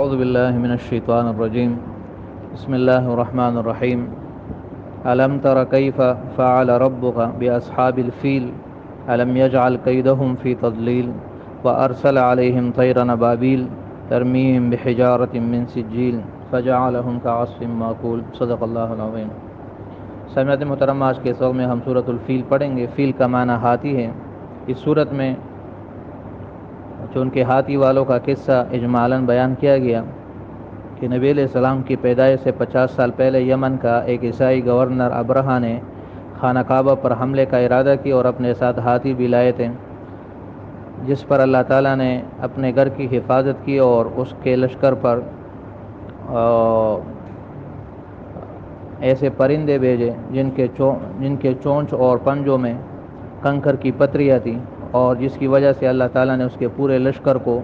أعوذ بالله من الشيطان الرجيم. بسم الله الرحمن الرحيم. ألم تر كيف فعل ربك بأصحاب الفيل ألم يجعل كيدهم في تضليل وأرسل عليهم طيرا أبابيل ترميهم بحجارة من سجيل فجعلهم كعصف مأكول. صدق اللہ العظیم. سامعین محترم، آج کے سبق میں ہم سورۃ الفیل پڑھیں گے. فیل کا معنی ہاتھی ہے. اس سورت میں جو ان کے ہاتھی والوں کا قصہ اجمالاً بیان کیا گیا کہ نبی علیہ السلام کی پیدائش سے 50 سال پہلے یمن کا ایک عیسائی گورنر ابرہہ نے خانہ کعبہ پر حملے کا ارادہ کیا اور اپنے ساتھ ہاتھی بھی لائے تھے، جس پر اللہ تعالیٰ نے اپنے گھر کی حفاظت کی اور اس کے لشکر پر ایسے پرندے بھیجے جن کے چونچ اور پنجوں میں کنکر کی پتریاں تھیں، اور جس کی وجہ سے اللہ تعالیٰ نے اس کے پورے لشکر کو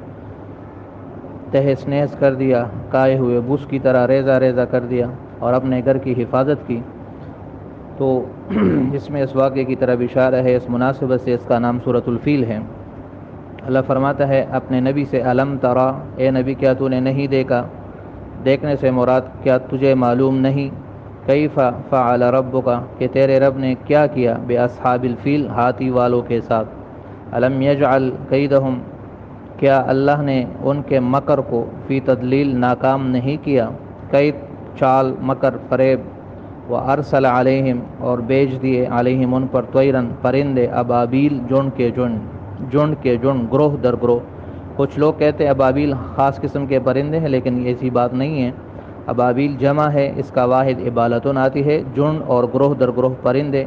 تہس نہس کر دیا، کائے ہوئے بوس کی طرح ریزہ ریزہ کر دیا اور اپنے گھر کی حفاظت کی. تو اس میں اس واقعے کی طرف اشارہ ہے. اس مناسبت سے اس کا نام سورۃ الفیل ہے. اللہ فرماتا ہے اپنے نبی سے، علم ترا، اے نبی کیا تو نے نہیں دیکھا؟ دیکھنے سے مراد کیا تجھے معلوم نہیں؟ کیف فعل ربک، کہ تیرے رب نے کیا کیا، بے اصحاب الفیل، ہاتھی والوں کے ساتھ. علم یجعل کیدہم، کیا اللہ نے ان کے مکر کو فی تدلیل، ناکام نہیں کیا؟ کئی چال، مکر، فریب. وارسل علیہم، اور بیچ دیے، علیہم ان پر، طیرن پرندے، ابابیل جنڈ کے جنڈ، گروہ در گروہ. کچھ لوگ کہتے ہیں ابابیل خاص قسم کے پرندے ہیں، لیکن ایسی بات نہیں ہے. ابابیل جمع ہے، اس کا واحد ابالتن آتی ہے. جنڈ اور گروہ در گروہ پرندے،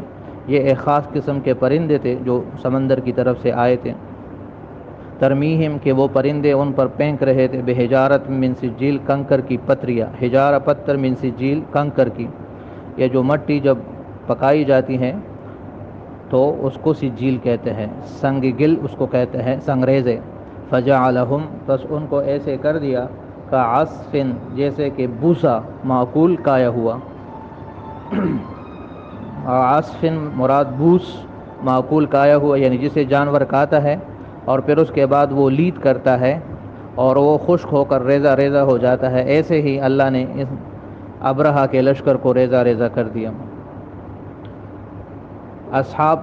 یہ ایک خاص قسم کے پرندے تھے جو سمندر کی طرف سے آئے تھے. ترمیہم، کہ وہ پرندے ان پر پھینک رہے تھے، بحجارت من سجیل، کنکر کی پتریاں. حجارہ پتھر، من سجیل کنکر کی. یہ جو مٹی جب پکائی جاتی ہے تو اس کو سجیل کہتے ہیں. سنگ گل اس کو کہتے ہیں، سنگریزے. فجعلہم، بس ان کو ایسے کر دیا، کعصف، جیسے کہ بوسا، معقول کایا ہوا. عصف مراد بوس، معقول کایا ہوا، یعنی جسے جانور کھاتا ہے اور پھر اس کے بعد وہ لید کرتا ہے اور وہ خشک ہو کر ریزہ ریزہ ہو جاتا ہے. ایسے ہی اللہ نے اس ابرہہ کے لشکر کو ریزہ ریزہ کر دیا. اصحاب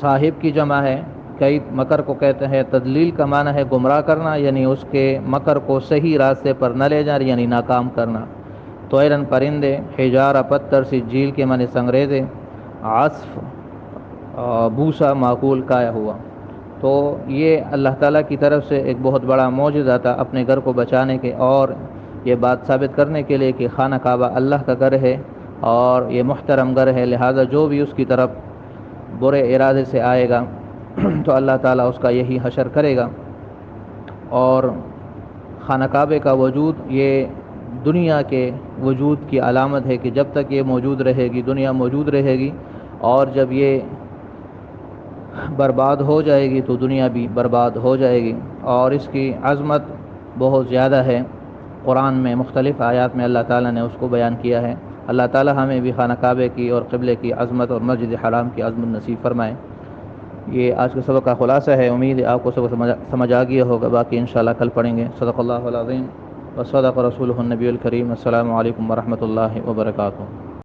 صاحب کی جمع ہے. کئی مکر کو کہتے ہیں. تدلیل کا معنی ہے گمراہ کرنا، یعنی اس کے مکر کو صحیح راستے پر نہ لے جانا، یعنی ناکام کرنا. طیرن پرندے، حجارہ پتھر، سجیل کے معنی سنگریزے، عصف بوسا، معقول کایا ہوا. تو یہ اللہ تعالیٰ کی طرف سے ایک بہت بڑا معجزہ تھا اپنے گھر کو بچانے کے، اور یہ بات ثابت کرنے کے لیے کہ خانہ کعبہ اللہ کا گھر ہے اور یہ محترم گھر ہے. لہذا جو بھی اس کی طرف برے ارادے سے آئے گا تو اللہ تعالیٰ اس کا یہی حشر کرے گا. اور خانہ کعبے کا وجود یہ دنیا کے وجود کی علامت ہے کہ جب تک یہ موجود رہے گی، دنیا موجود رہے گی، اور جب یہ برباد ہو جائے گی تو دنیا بھی برباد ہو جائے گی. اور اس کی عظمت بہت زیادہ ہے. قرآن میں مختلف آیات میں اللہ تعالیٰ نے اس کو بیان کیا ہے. اللہ تعالیٰ ہمیں بھی خانہ کعبے کی اور قبلے کی عظمت اور مسجد حرام کی عظمت نصیب فرمائے. یہ آج کے سبق کا خلاصہ ہے. امید ہے آپ کو سبق سمجھ آ گیا ہوگا. باقی انشاءاللہ کل پڑھیں گے. صدق اللہ العظیم و صدق رسولہ النبی الکریم. السلام علیکم ورحمۃ اللہ وبرکاتہ.